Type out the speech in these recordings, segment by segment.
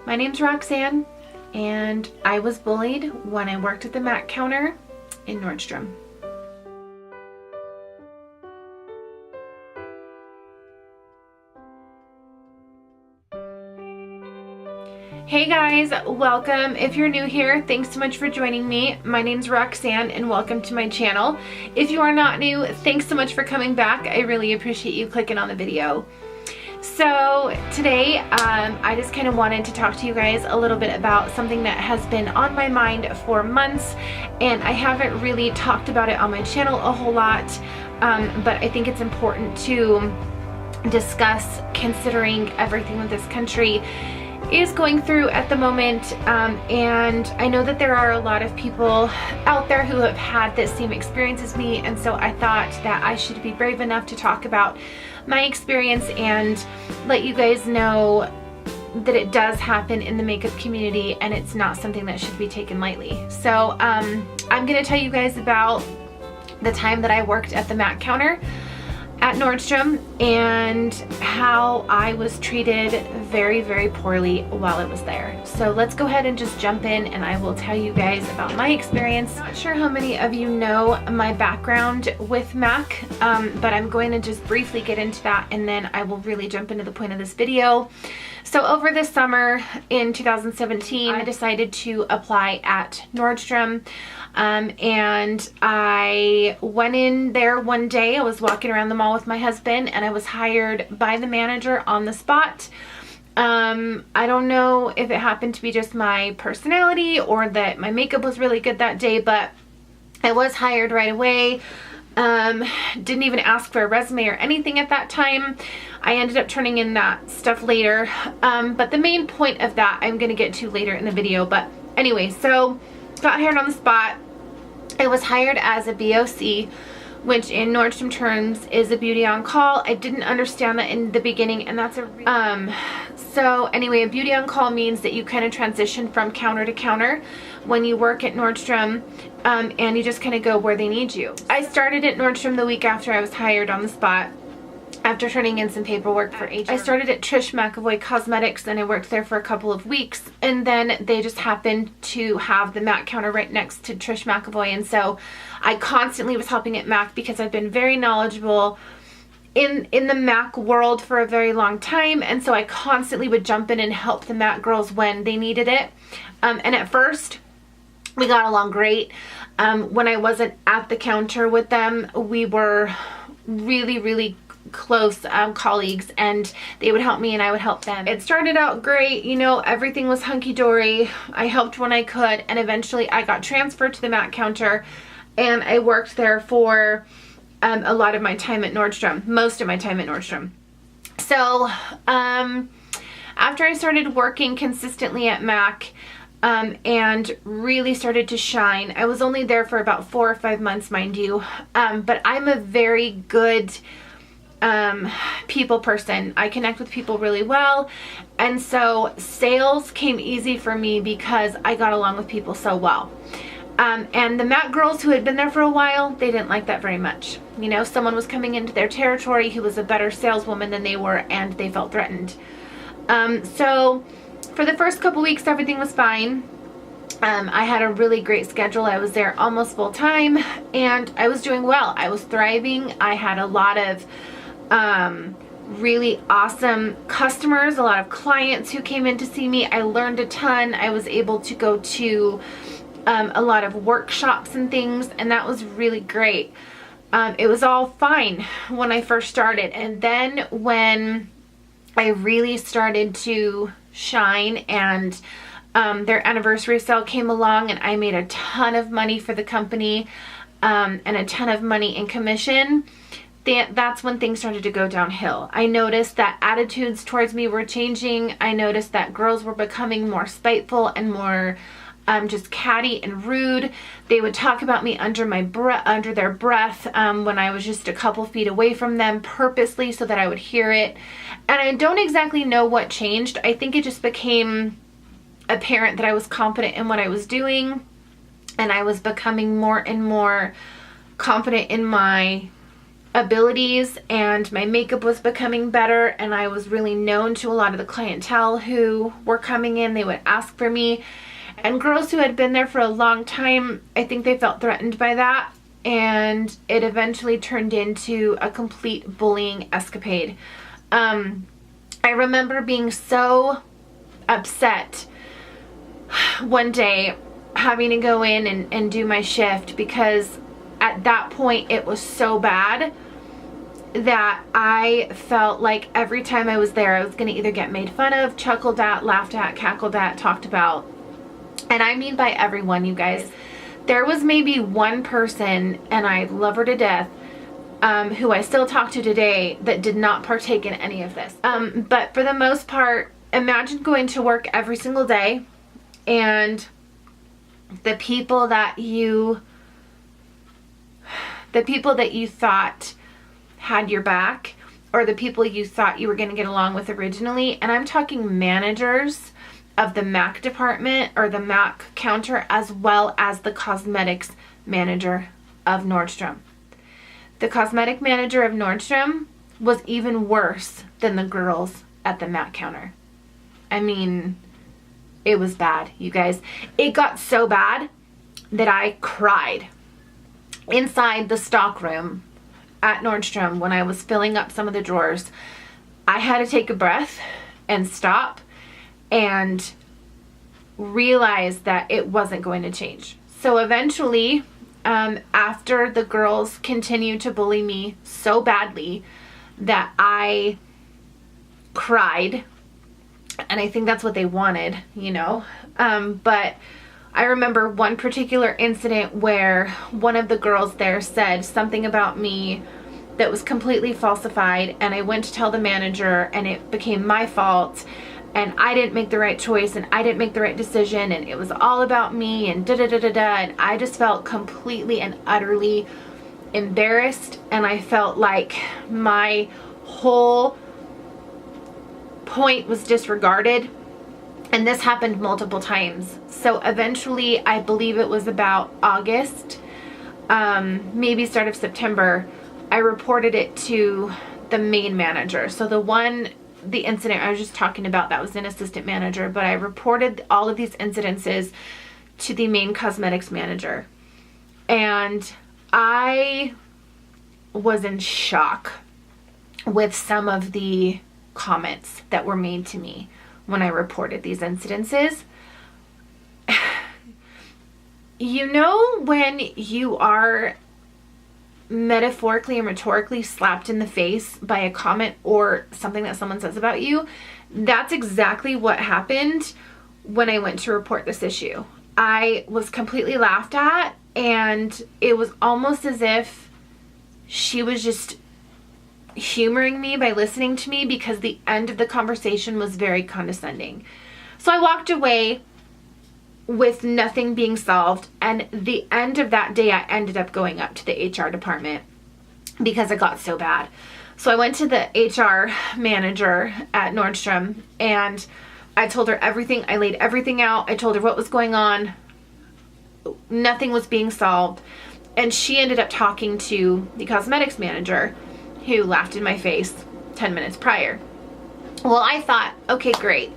My name's Roxanne, and I was bullied when I worked at the M.A.C counter in Nordstrom. Hey guys, welcome. If you're new here, thanks so much for joining me. My name's Roxanne and welcome to my channel. If you are not new, thanks so much for coming back. I really appreciate you clicking on the video. So today, I just kind of wanted to talk to you guys a little bit about something that has been on my mind for months, and I haven't really talked about it on my channel a whole lot, but I think it's important to discuss considering everything that this country is going through at the moment, and I know that there are a lot of people out there who have had the same experience as me, and so I thought that I should be brave enough to talk about my experience and let you guys know that it does happen in the makeup community and it's not something that should be taken lightly. So I'm gonna tell you guys about the time that I worked at the M.A.C counter at Nordstrom and how I was treated very, very poorly while I was there. So let's go ahead and just jump in and I will tell you guys about my experience. Not sure how many of you know my background with M.A.C, but I'm going to just briefly get into that and then I will really jump into the point of this video. So over the summer in 2017, I decided to apply at Nordstrom. And I went in there one day. I was walking around the mall with my husband and I was hired by the manager on the spot. I don't know if it happened to be just my personality or that my makeup was really good that day, but I was hired right away. Didn't even ask for a resume or anything at that time. I ended up turning in that stuff later. But the main point of that I'm going to get to later in the video. But anyway, so got hired on the spot. I was hired as a BOC, which in Nordstrom terms is a beauty on call. I didn't understand that in the beginning, and that's so anyway, a beauty on call means that you kind of transition from counter to counter when you work at Nordstrom, and you just kind of go where they need you. I started at Nordstrom the week after I was hired on the spot. After turning in some paperwork for HR. I started at Trish McAvoy Cosmetics and I worked there for a couple of weeks, and then they just happened to have the M.A.C counter right next to Trish McAvoy, and so I constantly was helping at M.A.C because I've been very knowledgeable in the M.A.C world for a very long time, and so I constantly would jump in and help the M.A.C girls when they needed it. And at first we got along great. When I wasn't at the counter with them, we were really close colleagues, and they would help me and I would help them. It started out great, you know, everything was hunky-dory. I helped when I could, and eventually I got transferred to the M.A.C counter and I worked there for a lot of my time at Nordstrom, most of my time at Nordstrom. So after I started working consistently at M.A.C and really started to shine, I was only there for about 4 or 5 months, mind you, but I'm a very good people person. I connect with people really well, and so sales came easy for me because I got along with people so well. And the M.A.C girls who had been there for a while, they didn't like that very much. You know, someone was coming into their territory who was a better saleswoman than they were, and they felt threatened. So for the first couple weeks everything was fine. I had a really great schedule. I was there almost full time and I was doing well. I was thriving. I had a lot of really awesome customers, a lot of clients who came in to see me. I learned a ton. I was able to go to a lot of workshops and things, and that was really great. It was all fine when I first started, and then when I really started to shine and their anniversary sale came along and I made a ton of money for the company and a ton of money in commission, that's when things started to go downhill. I noticed that attitudes towards me were changing. I noticed that girls were becoming more spiteful and more just catty and rude. They would talk about me under their breath when I was just a couple feet away from them, purposely so that I would hear it. And I don't exactly know what changed. I think it just became apparent that I was confident in what I was doing, and I was becoming more and more confident in my abilities, and my makeup was becoming better, and I was really known to a lot of the clientele who were coming in. They would ask for me, and girls who had been there for a long time, I think they felt threatened by that, and it eventually turned into a complete bullying escapade. I remember being so upset one day having to go in and do my shift, because at that point it was so bad that I felt like every time I was there I was going to either get made fun of, chuckled at, laughed at, cackled at, talked about. And I mean by everyone, you guys. There was maybe one person, and I love her to death, who I still talk to today, that did not partake in any of this. But for the most part, imagine going to work every single day, and the people that you thought had your back, or the people you thought you were going to get along with originally, and I'm talking managers of the M.A.C department or the M.A.C counter, as well as the cosmetics manager of Nordstrom. The cosmetic manager of Nordstrom was even worse than the girls at the M.A.C counter. I mean, it was bad, you guys. It got so bad that I cried inside the stock room at Nordstrom when I was filling up some of the drawers. I had to take a breath and stop and realize that it wasn't going to change. So eventually, after the girls continued to bully me so badly that I cried, and I think that's what they wanted, you know, but I remember one particular incident where one of the girls there said something about me that was completely falsified, and I went to tell the manager, and it became my fault, and I didn't make the right choice, and I didn't make the right decision, and it was all about me, and da-da-da-da-da, and I just felt completely and utterly embarrassed, and I felt like my whole point was disregarded. And this happened multiple times. So eventually, I believe it was about August, maybe start of September, I reported it to the main manager. So the incident I was just talking about, that was an assistant manager, but I reported all of these incidences to the main cosmetics manager. And I was in shock with some of the comments that were made to me when I reported these incidences. You know, when you are metaphorically and rhetorically slapped in the face by a comment or something that someone says about you, that's exactly what happened when I went to report this issue. I was completely laughed at, and it was almost as if she was just humoring me by listening to me, because the end of the conversation was very condescending. So I walked away with nothing being solved, and the end of that day I ended up going up to the HR department because it got so bad. So I went to the HR manager at Nordstrom, and I told her everything. I laid everything out. I told her what was going on. Nothing was being solved, and she ended up talking to the cosmetics manager, who laughed in my face 10 minutes prior. Well, I thought, okay, great.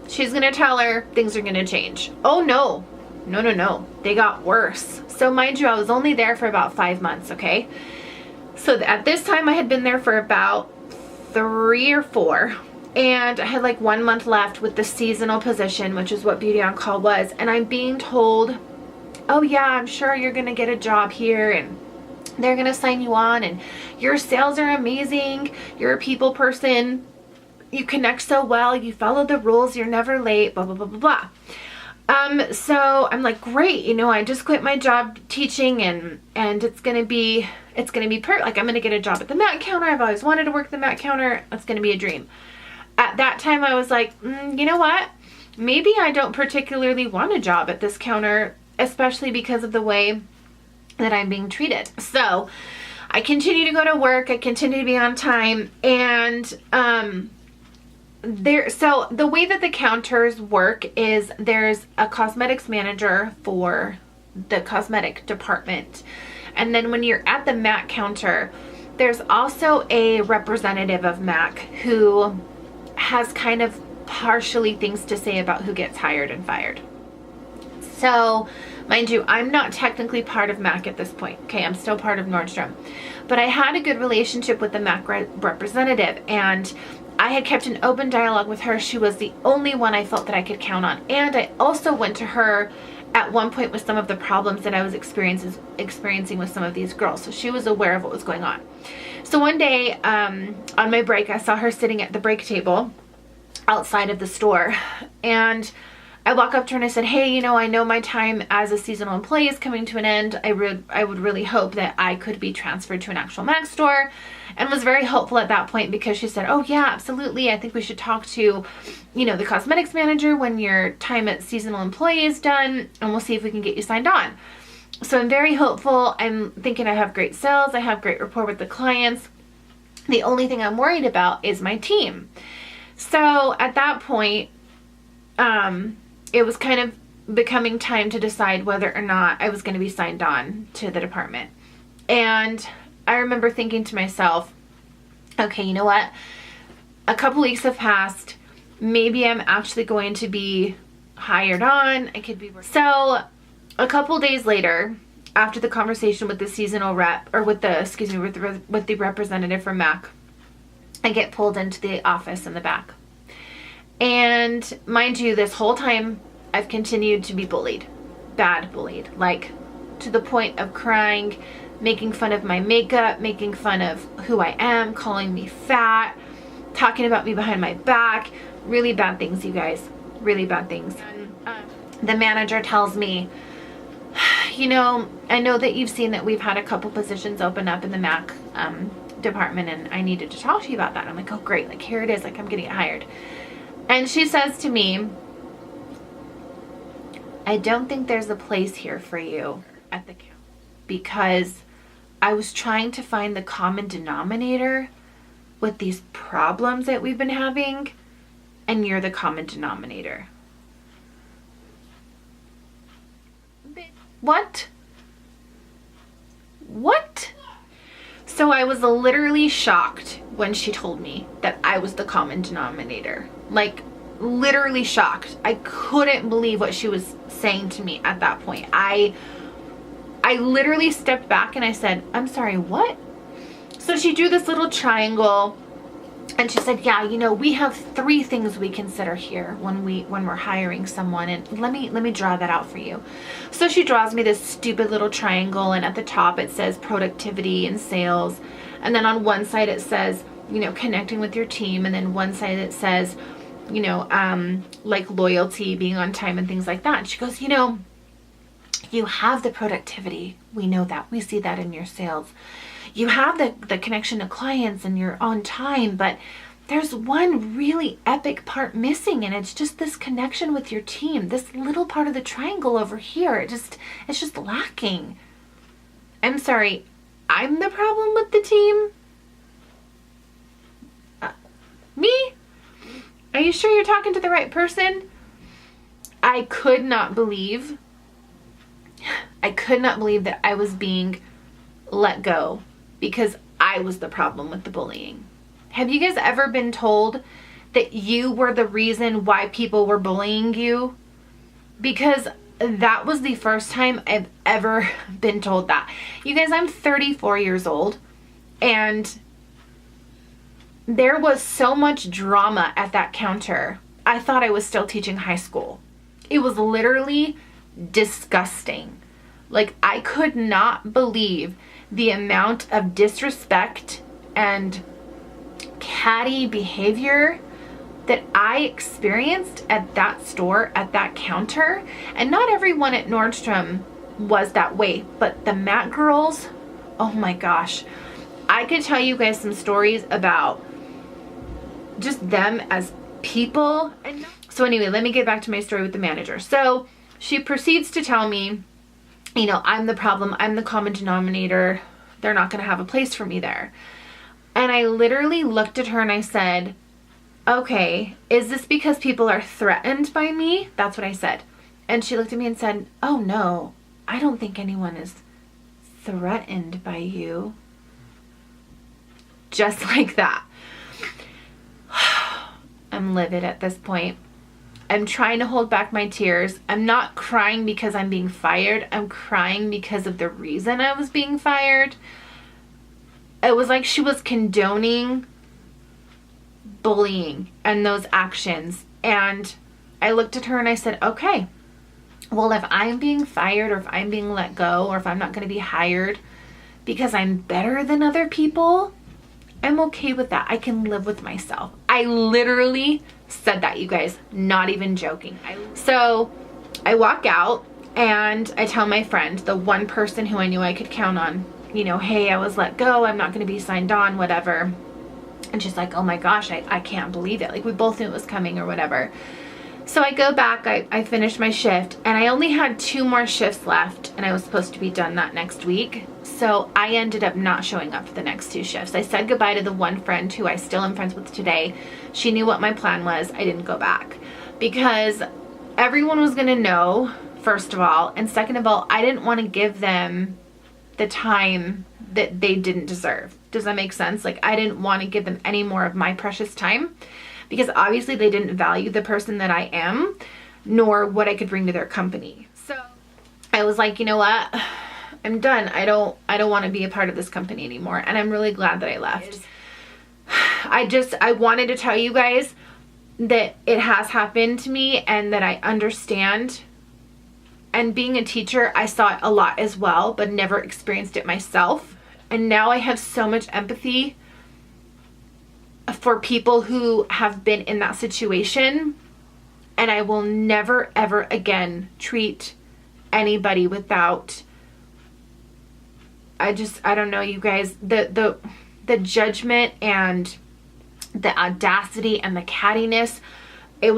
She's gonna tell her things are gonna change. Oh no, no. They got worse. So mind you, I was only there for about 5 months, okay? So at this time I had been there for about 3 or 4, and I had like 1 month left with the seasonal position, which is what Beauty on Call was. And I'm being told, oh yeah, I'm sure you're gonna get a job here, and they're gonna sign you on, and your sales are amazing, you're a people person, you connect so well, you follow the rules, you're never late, blah blah blah blah blah. So I'm like, great, you know, I just quit my job teaching, and it's gonna be perfect. Like, I'm gonna get a job at the M.A.C counter. I've always wanted to work at the M.A.C counter. It's gonna be a dream. At that time I was like, you know what, maybe I don't particularly want a job at this counter, especially because of the way that I'm being treated. So I continue to go to work, I continue to be on time, and so the way that the counters work is there's a cosmetics manager for the cosmetic department, and then when you're at the M.A.C counter, there's also a representative of M.A.C who has kind of partially things to say about who gets hired and fired. So, mind you, I'm not technically part of M.A.C at this point. Okay, I'm still part of Nordstrom. But I had a good relationship with the M.A.C representative, and I had kept an open dialogue with her. She was the only one I felt that I could count on. And I also went to her at one point with some of the problems that I was experiencing with some of these girls. So she was aware of what was going on. So one day on my break, I saw her sitting at the break table outside of the store, and I walk up to her and I said, hey, you know, I know my time as a seasonal employee is coming to an end. I would really hope that I could be transferred to an actual M.A.C store, and was very hopeful at that point because she said, oh yeah, absolutely. I think we should talk to, you know, the cosmetics manager when your time at seasonal employee is done, and we'll see if we can get you signed on. So I'm very hopeful. I'm thinking I have great sales. I have great rapport with the clients. The only thing I'm worried about is my team. So at that point, it was kind of becoming time to decide whether or not I was going to be signed on to the department. And I remember thinking to myself, okay, you know what? A couple weeks have passed. Maybe I'm actually going to be hired on. I could be. So a couple days later, after the conversation with the seasonal rep, or with the, with the representative from M.A.C, I get pulled into the office in the back. And mind you, this whole time I've continued to be bullied. Bad bullied. Like, to the point of crying, making fun of my makeup, making fun of who I am, calling me fat, talking about me behind my back. Really bad things, you guys. Really bad things. The manager tells me, you know, I know that you've seen that we've had a couple positions open up in the M.A.C department, and I needed to talk to you about that. I'm like, oh great, like here it is, like I'm getting hired. And she says to me, I don't think there's a place here for you at the camp, because I was trying to find the common denominator with these problems that we've been having, and you're the common denominator. What? What? So I was literally shocked when she told me that I was the common denominator. Like, literally shocked. I couldn't believe what she was saying to me at that point. I literally stepped back and I said, I'm sorry, what? So she drew this little triangle and she said, yeah, you know, we have 3 things we consider here when we're hiring someone, and let me draw that out for you. So she draws me this stupid little triangle, and at the top it says productivity and sales, and then on one side it says, you know, connecting with your team, and then one side it says, you know, like loyalty, being on time and things like that. And she goes, you know, you have the productivity. We know that. We see that in your sales. You have the connection to clients and you're on time, but there's one really epic part missing, and it's just this connection with your team. This little part of the triangle over here, it's just lacking. I'm sorry, I'm the problem with the team? Me? Are you sure you're talking to the right person? I could not believe that I was being let go because I was the problem with the bullying. Have you guys ever been told that you were the reason why people were bullying you? Because that was the first time I've ever been told that. You guys, I'm 34 years old, and there was so much drama at that counter. I thought I was still teaching high school. It was literally disgusting. Like, I could not believe the amount of disrespect and catty behavior that I experienced at that store, at that counter. And not everyone at Nordstrom was that way, but the M.A.C girls, oh my gosh. I could tell you guys some stories about just them as people. So anyway, let me get back to my story with the manager. So she proceeds to tell me, you know, I'm the problem, I'm the common denominator, they're not going to have a place for me there. And I literally looked at her and I said, okay, is this because people are threatened by me? That's what I said. And she looked at me and said, oh no, I don't think anyone is threatened by you. just like that. I'm livid at this point. I'm trying to hold back my tears. I'm not crying because I'm being fired. I'm crying because of the reason I was being fired. It was like she was condoning bullying and those actions. And I looked at her and I said, okay, well, if I'm being fired or if I'm being let go or if I'm not going to be hired because I'm better than other people, I'm okay with that. I can live with myself. I literally said that, you guys, not even joking. So I walk out and I tell my friend, the one person who I knew I could count on, you know, hey, I was let go. I'm not going to be signed on, whatever. And she's like, oh my gosh, I can't believe it. Like, we both knew it was coming or whatever. So I go back, I finished my shift, and I only had 2 more shifts left, and I was supposed to be done that next week. So I ended up not showing up for the next 2 shifts. I said goodbye to the one friend who I still am friends with today. She knew what my plan was. I didn't go back because everyone was gonna know, first of all, and second of all, I didn't want to give them the time that they didn't deserve. Does that make sense? Like, I didn't want to give them any more of my precious time, because obviously they didn't value the person that I am, nor what I could bring to their company. So I was like, you know what? I'm done. I don't want to be a part of this company anymore. And I'm really glad that I left. I wanted to tell you guys that it has happened to me and that I understand. And being a teacher, I saw it a lot as well, but never experienced it myself. And now I have so much empathy for people who have been in that situation, and I will never ever again treat anybody without, I don't know, you guys, the judgment and the audacity and the cattiness. It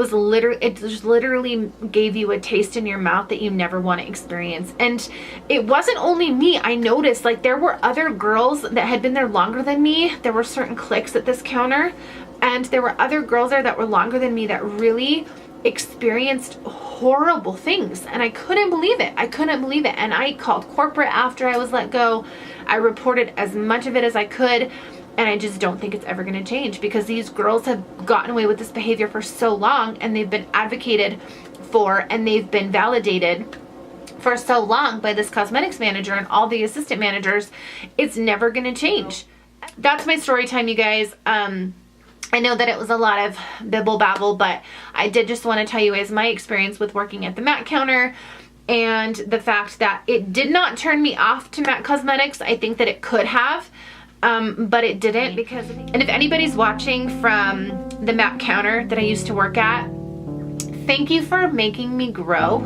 just literally gave you a taste in your mouth that you never want to experience. And it wasn't only me. I noticed, like, there were other girls that had been there longer than me. There were certain cliques at this counter, and there were other girls there that were longer than me that really experienced horrible things. And I couldn't believe it. I couldn't believe it. And I called corporate after I was let go. I reported as much of it as I could. And I just don't think it's ever going to change, because these girls have gotten away with this behavior for so long, and they've been advocated for, and they've been validated for so long by this cosmetics manager and all the assistant managers. It's never going to change. That's my story time, you guys. I know that it was a lot of bibble babble, but I did just want to tell you guys my experience with working at the M.A.C counter, and the fact that it did not turn me off to M.A.C Cosmetics. I think that it could have. But it didn't, because, and if anybody's watching from the M.A.C counter that I used to work at, thank you for making me grow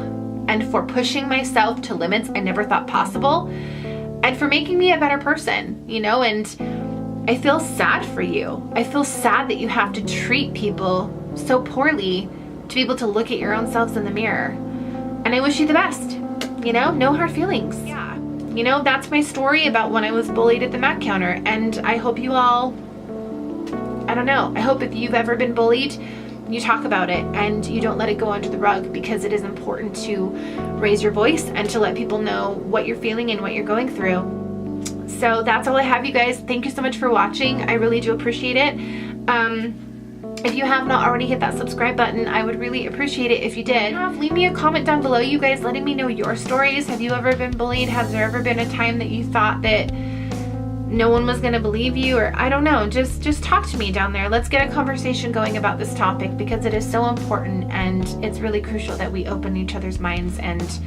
and for pushing myself to limits I never thought possible, and for making me a better person, you know. And I feel sad for you. I feel sad that you have to treat people so poorly to be able to look at your own selves in the mirror. And I wish you the best, you know, no hard feelings. Yeah. You know, that's my story about when I was bullied at the M.A.C counter, and I hope you all, I don't know, I hope if you've ever been bullied, you talk about it and you don't let it go under the rug, because it is important to raise your voice and to let people know what you're feeling and what you're going through. So that's all I have, you guys. Thank you so much for watching. I really do appreciate it. If you have not already hit that subscribe button, I would really appreciate it if you did. Leave me a comment down below, you guys, letting me know your stories. Have you ever been bullied? Has there ever been a time that you thought that no one was gonna believe you? Or I don't know, just talk to me down there. Let's get a conversation going about this topic, because it is so important, and it's really crucial that we open each other's minds and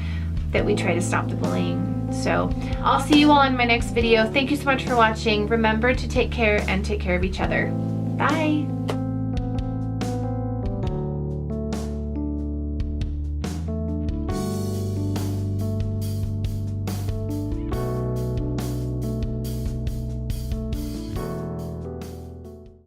that we try to stop the bullying. So I'll see you all in my next video. Thank you so much for watching. Remember to take care and take care of each other. Bye.